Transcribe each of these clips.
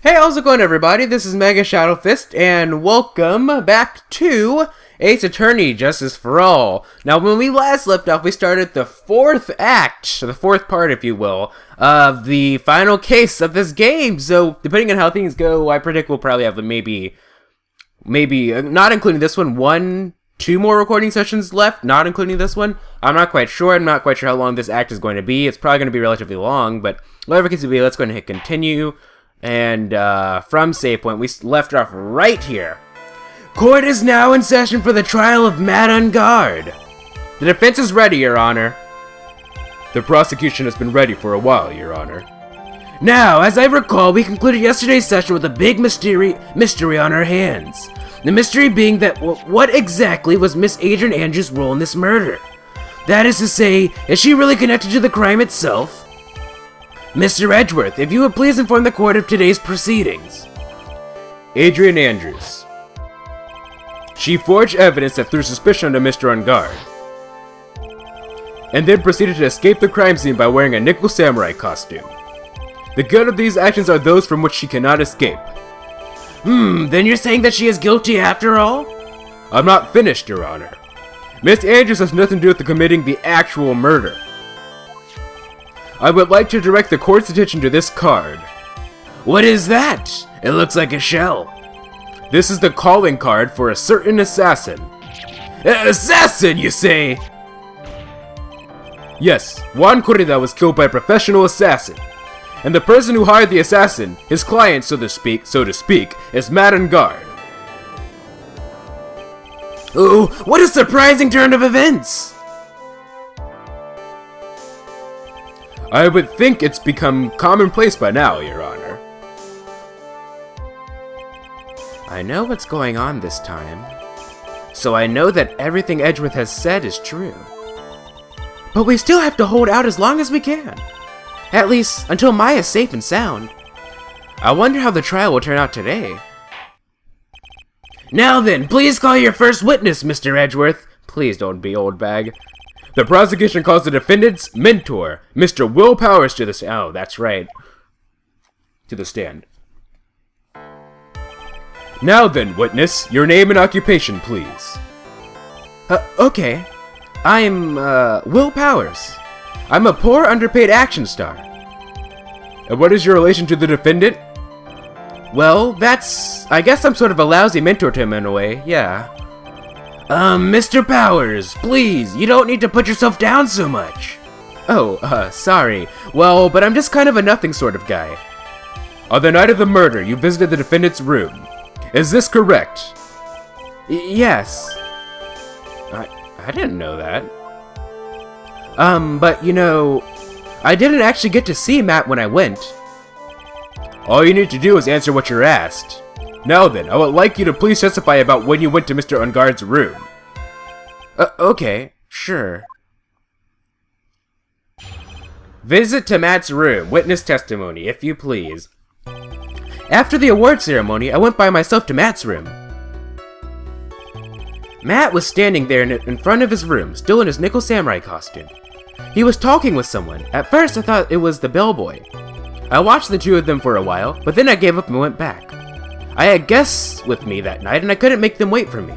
Hey, how's it going, everybody? This is MegaShadowFist, and welcome back to Ace Attorney Justice for All. Now, when we last left off, we started the fourth act, the fourth part, if you will, of the final case of this game. So, depending on how things go, I predict we'll probably have maybe, not including this one, two more recording sessions left, not including this one. I'm not quite sure. I'm not quite sure how long this act is going to be. It's probably going to be relatively long, but whatever it gets to be, let's go ahead and hit continue. And from save point, we left off right here. Court is now in session for the trial of Matt on guard. The defense is ready, Your Honor. The prosecution has been ready for a while, Your Honor. Now, as I recall, we concluded yesterday's session with a big mystery on our hands. The mystery being that what exactly was Miss Adrian Andrews' role in this murder? That is to say, is she really connected to the crime itself? Mr. Edgeworth, if you would please inform the court of today's proceedings. Adrian Andrews. She forged evidence that threw suspicion onto Mr. On guard, and then proceeded to escape the crime scene by wearing a nickel samurai costume. The good of these actions are those from which she cannot escape. Then you're saying that she is guilty after all? I'm not finished, Your Honor. Miss Andrews has nothing to do with committing the actual murder. I would like to direct the court's attention to this card. What is that? It looks like a shell. This is the calling card for a certain assassin. Assassin, you say? Yes, Juan Corrida was killed by a professional assassin. And the person who hired the assassin, his client so to speak, is Matt on guard. Oh, what a surprising turn of events! I would think it's become commonplace by now, Your Honor. I know what's going on this time, so I know that everything Edgeworth has said is true. But we still have to hold out as long as we can. At least, until Maya's safe and sound. I wonder how the trial will turn out today. Now then, please call your first witness, Mr. Edgeworth. Please don't be old bag. The prosecution calls the defendant's mentor, Mr. Will Powers, to the stand. Oh, that's right. To the stand. Now then, witness, your name and occupation, please. Okay. I'm, Will Powers. I'm a poor, underpaid action star. And what is your relation to the defendant? Well, I guess I'm sort of a lousy mentor to him in a way, yeah. Mr. Powers, please, you don't need to put yourself down so much. Oh, sorry. Well, but I'm just kind of a nothing sort of guy. On the night of the murder, you visited the defendant's room. Is this correct? Yes. I didn't know that. But you know, I didn't actually get to see Matt when I went. All you need to do is answer what you're asked. Now then, I would like you to please testify about when you went to Mr. On guard's room. Okay, sure. Visit to Matt's room. Witness testimony, if you please. After the award ceremony, I went by myself to Matt's room. Matt was standing there in front of his room, still in his nickel samurai costume. He was talking with someone. At first, I thought it was the bellboy. I watched the two of them for a while, but then I gave up and went back. I had guests with me that night, and I couldn't make them wait for me.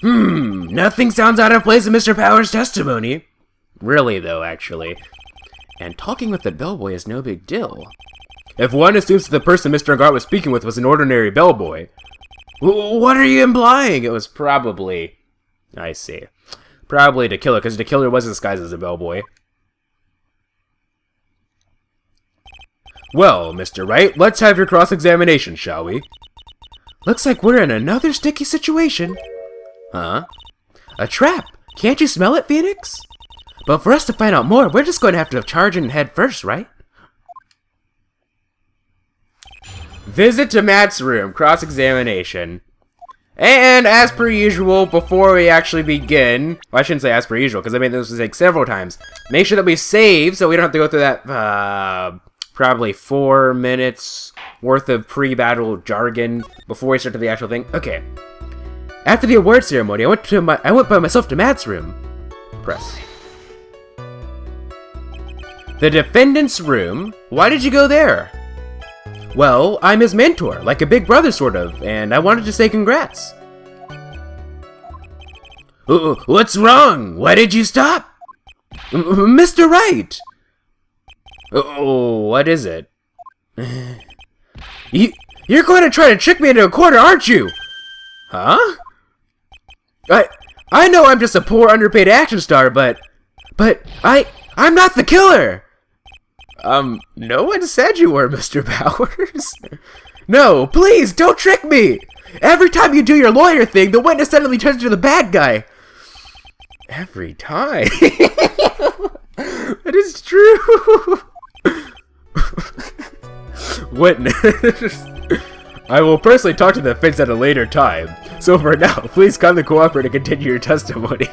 Nothing sounds out of place in Mr. Powers' testimony. Really, though, actually. And talking with the bellboy is no big deal. If one assumes that the person Mr. Guard was speaking with was an ordinary bellboy. What are you implying? It was probably... I see. Probably the killer, because the killer was disguised as a bellboy. Well, Mr. Wright, let's have your cross-examination, shall we? Looks like we're in another sticky situation. Huh? A trap! Can't you smell it, Phoenix? But for us to find out more, we're just going to have to charge in head first, right? Visit to Matt's room, cross-examination. And as per usual, before we actually begin... Well, I shouldn't say as per usual, because I made this mistake several times. Make sure that we save, so we don't have to go through that, probably 4 minutes worth of pre-battle jargon before we start to the actual thing. Okay. After the award ceremony, I went by myself to Matt's room. Press. The defendant's room? Why did you go there? Well, I'm his mentor, like a big brother sort of, and I wanted to say congrats. What's wrong? Why did you stop? Mr. Wright! Oh, what is it? You're going to try to trick me into a corner, aren't you? Huh? I know I'm just a poor underpaid action star, but I'm not the killer! No one said you were, Mr. Powers. No, please, don't trick me! Every time you do your lawyer thing, the witness suddenly turns into the bad guy. Every time? That is true! Witness. I will personally talk to the defense at a later time. So for now, please kindly cooperate and continue your testimony.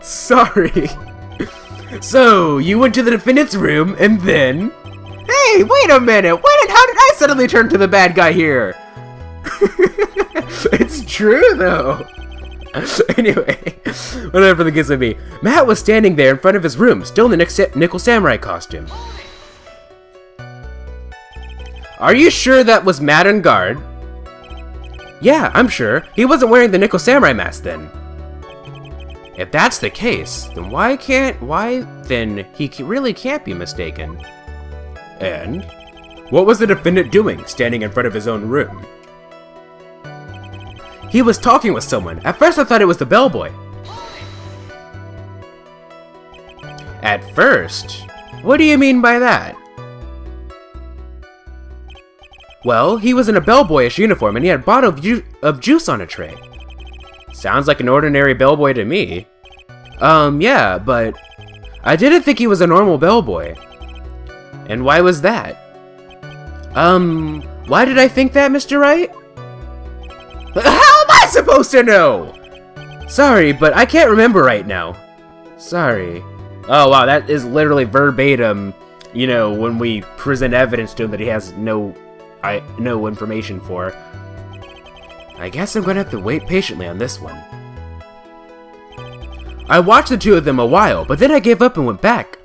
Sorry. So, you went to the defendant's room, and then... Hey, wait a minute! How did I suddenly turn to the bad guy here? It's true, though. Anyway, whatever the case may be, Matt was standing there in front of his room, still in the Nickel Samurai costume. Are you sure that was Matt on guard? Yeah, I'm sure. He wasn't wearing the Nickel Samurai mask then. If that's the case, then he really can't be mistaken. And what was the defendant doing, standing in front of his own room? He was talking with someone. At first I thought it was the bellboy. At first? What do you mean by that? Well, he was in a bellboyish uniform and he had a bottle of juice on a tray. Sounds like an ordinary bellboy to me. Yeah, but I didn't think he was a normal bellboy. And why was that? Why did I think that, Mr. Wright? How am I supposed to know? Sorry, but I can't remember right now. Sorry. Oh, wow, that is literally verbatim, you know, when we present evidence to him that he has no information for. I guess I'm gonna have to wait patiently on this one. I watched the two of them a while, but then I gave up and went back.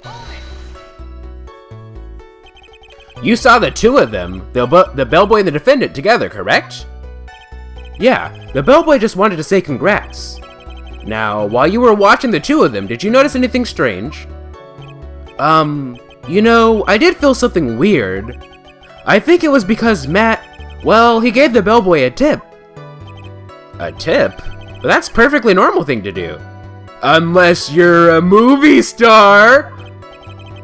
You saw the two of them, the bellboy and the defendant, together, correct? Yeah, the bellboy just wanted to say congrats. Now, while you were watching the two of them, did you notice anything strange? You know, I did feel something weird. I think it was because Matt, well, he gave the bellboy a tip. A tip? Well, that's a perfectly normal thing to do. Unless you're a movie star!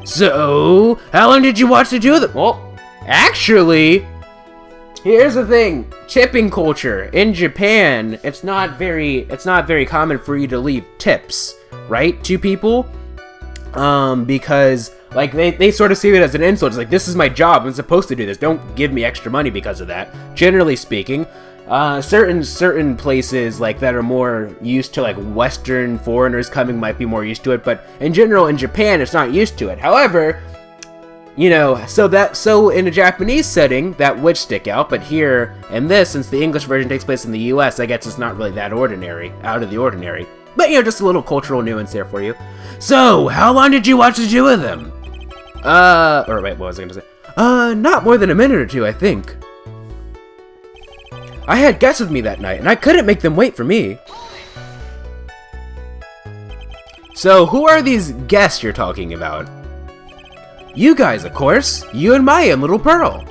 So, how long did you watch the two of them? Well, actually, here's the thing. Tipping culture. In Japan, it's not very common for you to leave tips, right, to people? Because, like, they sort of see it as an insult. It's like, this is my job, I'm supposed to do this. Don't give me extra money because of that. Generally speaking, certain places, like, that are more used to, like, Western foreigners coming might be more used to it, but in general, in Japan, it's not used to it. However, you know, so in a Japanese setting, that would stick out, but here, in this, since the English version takes place in the US, I guess it's not really that out of the ordinary. But, you know, just a little cultural nuance there for you. So, how long did you watch the two of them? Or wait, what was I gonna say? Not more than a minute or two, I think. I had guests with me that night, and I couldn't make them wait for me. So, who are these guests you're talking about? You guys, of course. You and Maya and Little Pearl.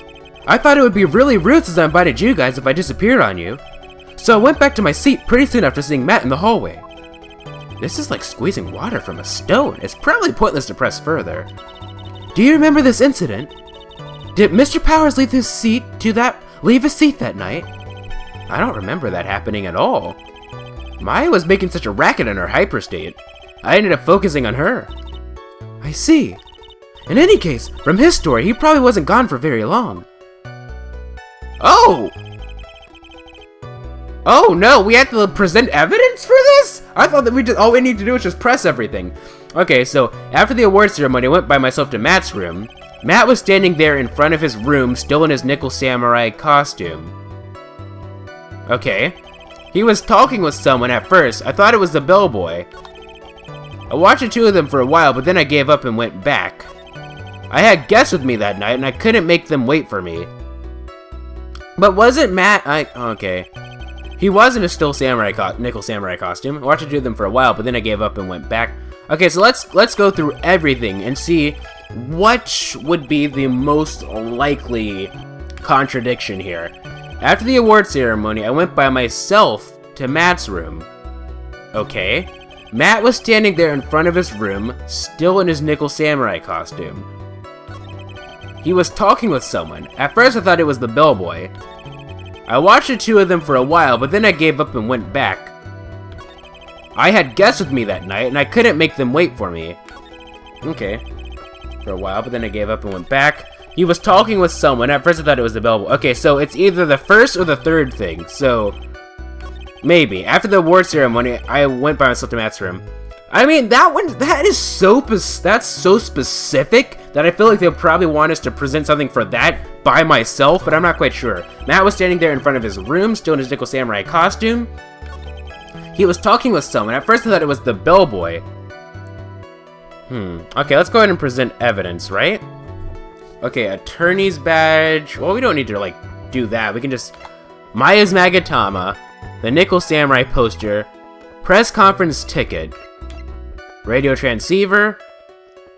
I thought it would be really rude since I invited you guys if I disappeared on you. So I went back to my seat pretty soon after seeing Matt in the hallway. This is like squeezing water from a stone. It's probably pointless to press further. Do you remember this incident? Did Mr. Powers leave his seat that night? I don't remember that happening at all. Maya was making such a racket in her hyperstate. I ended up focusing on her. I see. In any case, from his story, he probably wasn't gone for very long. Oh! Oh no, we have to present evidence for this? I thought that all we need to do is just press everything. Okay, so after the award ceremony, I went by myself to Matt's room. Matt was standing there in front of his room, still in his Nickel Samurai costume. Okay. He was talking with someone at first. I thought it was the bellboy. I watched the two of them for a while, but then I gave up and went back. I had guests with me that night, and I couldn't make them wait for me. But wasn't Matt... okay. He was in a nickel samurai costume. I watched it do them for a while, but then I gave up and went back. Okay, so let's go through everything and see what would be the most likely contradiction here. After the award ceremony, I went by myself to Matt's room. Okay. Matt was standing there in front of his room, still in his nickel samurai costume. He was talking with someone. At first I thought it was the bellboy. I watched the two of them for a while, but then I gave up and went back. I had guests with me that night, and I couldn't make them wait for me. Okay. For a while, but then I gave up and went back. He was talking with someone. At first I thought it was the bellboy. Okay, so it's either the first or the third thing. So, maybe. After the award ceremony, I went by myself to Matt's room. I mean, that's so specific that I feel like they'll probably want us to present something for that by myself, but I'm not quite sure. Matt was standing there in front of his room, still in his nickel samurai costume. He was talking with someone. At first I thought it was the bellboy. Okay, let's go ahead and present evidence, right? Okay, attorney's badge. Well, we don't need to, like, do that. We can just... Maya's Magatama, the nickel samurai poster, press conference ticket, radio transceiver,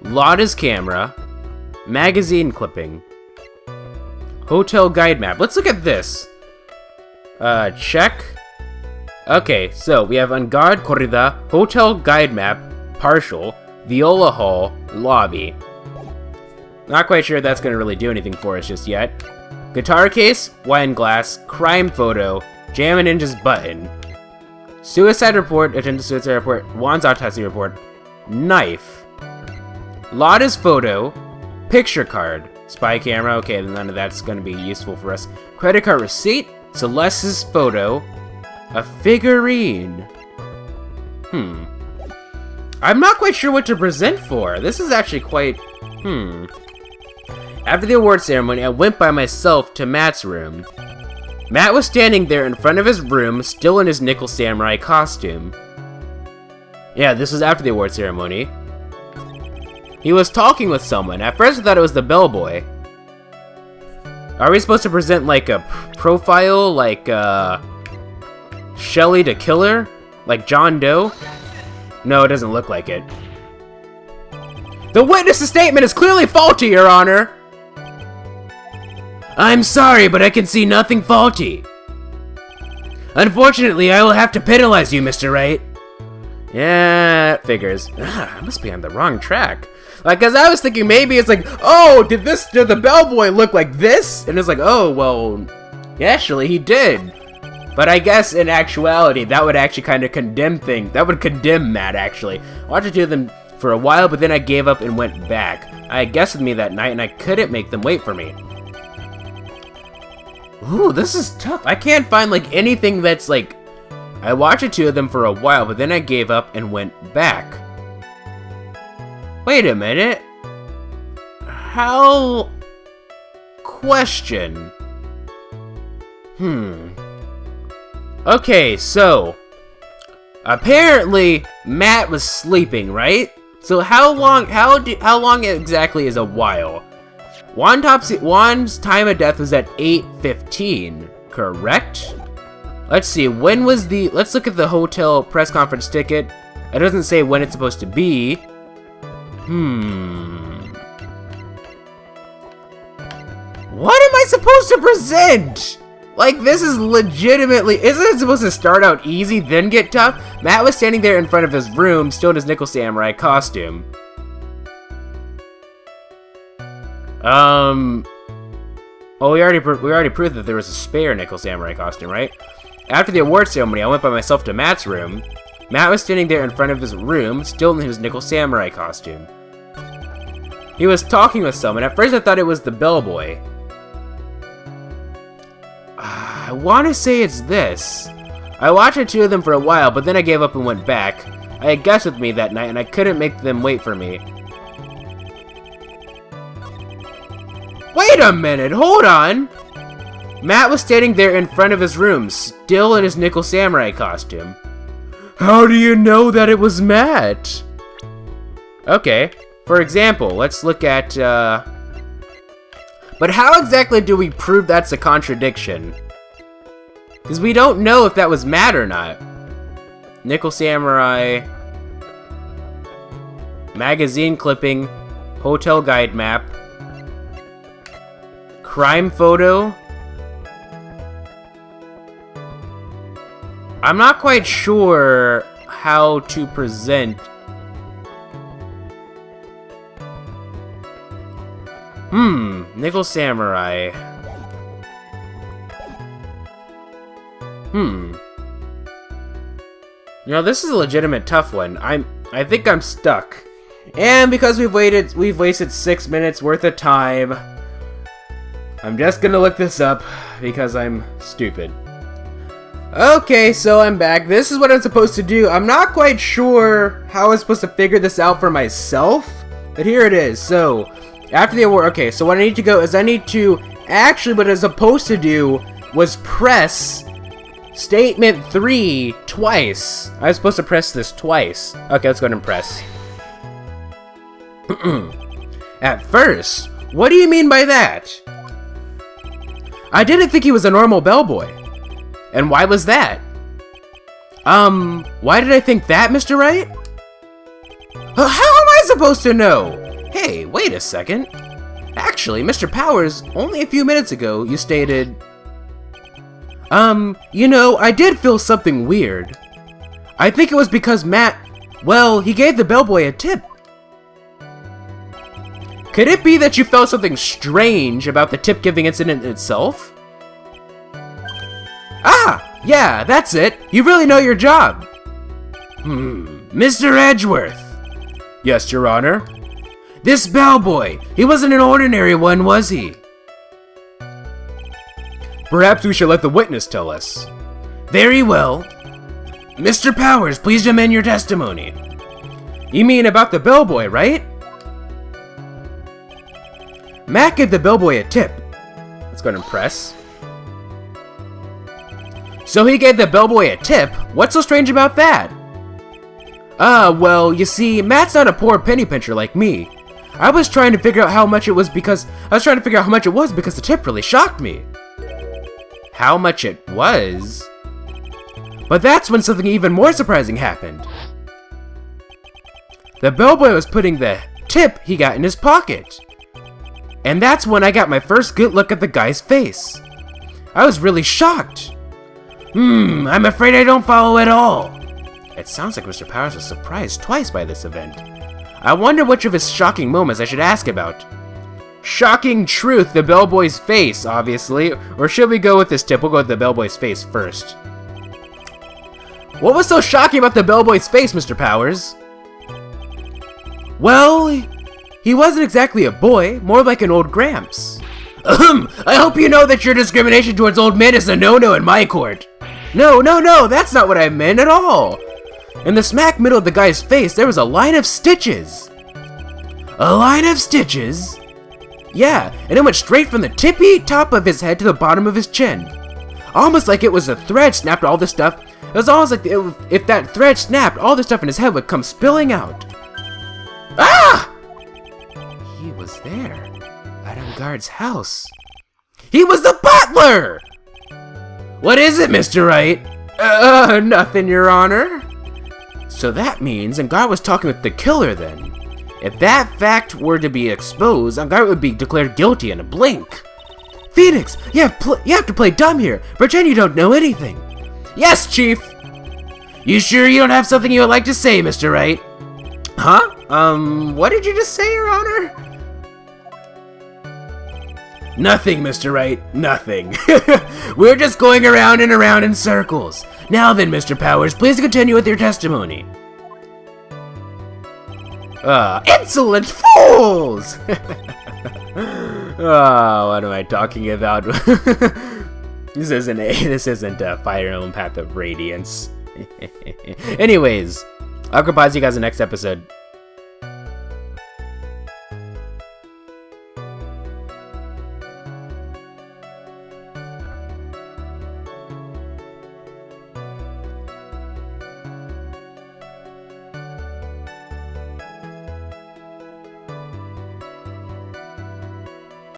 Lotta's camera, magazine clipping, hotel guide map. Let's look at this. Check. Okay, so we have on guard corrida, hotel guide map, partial, viola hall, lobby. Not quite sure if that's gonna really do anything for us just yet. Guitar case, wine glass, crime photo, Jam and Ninja's button, suicide report, attended suicide report, Juan's autopsy report, knife, Lotta's photo, picture card, spy camera, okay, none of that's gonna be useful for us, credit card receipt, Celeste's photo, a figurine. I'm not quite sure what to present for. This is actually quite, After the award ceremony, I went by myself to Matt's room. Matt was standing there in front of his room, still in his nickel samurai costume. Yeah, this was after the award ceremony. He was talking with someone. At first I thought it was the bellboy. Are we supposed to present like a profile, like Shelly the Killer? Like John Doe? No, it doesn't look like it. The witness's statement is clearly faulty, Your Honor! I'm sorry, but I can see nothing faulty. Unfortunately, I will have to penalize you, Mr. Wright. Yeah, it figures. I must be on the wrong track. Like, cause I was thinking maybe it's like, oh, did the bellboy look like this? And it's like, oh, well, actually he did. But I guess in actuality, that would actually kind of condemn that would condemn Matt, actually. I watched the two of them for a while, but then I gave up and went back. I had guests with me that night, and I couldn't make them wait for me. Ooh, this is tough. I can't find, like, anything that's, like... I watched the two of them for a while, but then I gave up and went back. Wait a minute. How... Question. Okay, so... Apparently, Matt was sleeping, right? So how long exactly is a while? Juan's time of death was at 8:15, correct? Let's see, when was let's look at the hotel press conference ticket. It doesn't say when it's supposed to be. What am I supposed to present? Like, this is legitimately... Isn't it supposed to start out easy, then get tough? Matt was standing there in front of his room, still in his nickel samurai costume. Well, we already proved that there was a spare nickel samurai costume, right? After the award ceremony, I went by myself to Matt's room. Matt was standing there in front of his room, still in his nickel samurai costume. He was talking with someone. At first I thought it was the bellboy. I want to say it's this. I watched the two of them for a while, but then I gave up and went back. I had guests with me that night, and I couldn't make them wait for me. Wait a minute, hold on! Matt was standing there in front of his room, still in his nickel samurai costume. How do you know that it was Matt? Okay, For example, let's look at, but how exactly do we prove that's a contradiction? Because we don't know if that was mad or not. Nickel Samurai, magazine clipping, hotel guide map, crime photo. I'm not quite sure how to present. Nickel Samurai. You know, this is a legitimate tough one. I think I'm stuck. And because we've wasted 6 minutes worth of time, I'm just gonna look this up because I'm stupid. Okay, so I'm back. This is what I'm supposed to do. I'm not quite sure how I'm supposed to figure this out for myself, but here it is. So, after the award, okay, so what I need to go is I need to, actually what I was supposed to do was press Statement 3 twice. I was supposed to press this twice. Okay, let's go ahead and press. At first, what do you mean by that? I didn't think he was a normal bellboy. And why was that? Why did I think that, Mr. Wright? How am I supposed to know? Hey, wait a second. Actually, Mr. Powers, only a few minutes ago, you stated... you know, I did feel something weird. I think it was because Matt... Well, he gave the bellboy a tip. Could it be that you felt something strange about the tip-giving incident itself? Ah! Yeah, that's it! You really know your job! Mr. Edgeworth! Yes, Your Honor? This bellboy, he wasn't an ordinary one, was he? Perhaps we should let the witness tell us. Very well. Mr. Powers, please amend your testimony. You mean about the bellboy, right? Matt gave the bellboy a tip. Let's go ahead and press. So he gave the bellboy a tip? What's so strange about that? Well, you see, Matt's not a poor penny pincher like me. I was trying to figure out how much it was because the tip really shocked me. How much it was? But that's when something even more surprising happened. The bellboy was putting the tip he got in his pocket. And that's when I got my first good look at the guy's face. I was really shocked. I'm afraid I don't follow at all. It sounds like Mr. Powers was surprised twice by this event. I wonder which of his shocking moments I should ask about. Shocking truth, the bellboy's face, obviously. Or should we go with this tip? We'll go with the bellboy's face first. What was so shocking about the bellboy's face, Mr. Powers? Well, he wasn't exactly a boy, more like an old gramps. I hope you know that your discrimination towards old men is a no-no in my court. No, that's not what I meant at all. In the smack middle of the guy's face, there was a line of stitches. A line of stitches? Yeah, and it went straight from the tippy top of his head to the bottom of his chin. Almost like it was a thread snapped all this stuff. It was almost like if that thread snapped, all the stuff in his head would come spilling out. Ah! He was there, at Angard's house. He was the butler! What is it, Mr. Wright? Nothing, Your Honor. So that means Angard was talking with the killer then. If that fact were to be exposed, Angard would be declared guilty in a blink. Phoenix, you have to play dumb here. Pretend you don't know anything. Yes, Chief. You sure you don't have something you would like to say, Mr. Wright? Huh? What did you just say, Your Honor? Nothing, Mr. Wright. Nothing. We're just going around and around in circles. Now then, Mr. Powers, please continue with your testimony. Insolent fools! Oh, what am I talking about? This isn't a Fire Emblem Path of Radiance. Anyways, I'll goodbye, see you guys in the next episode.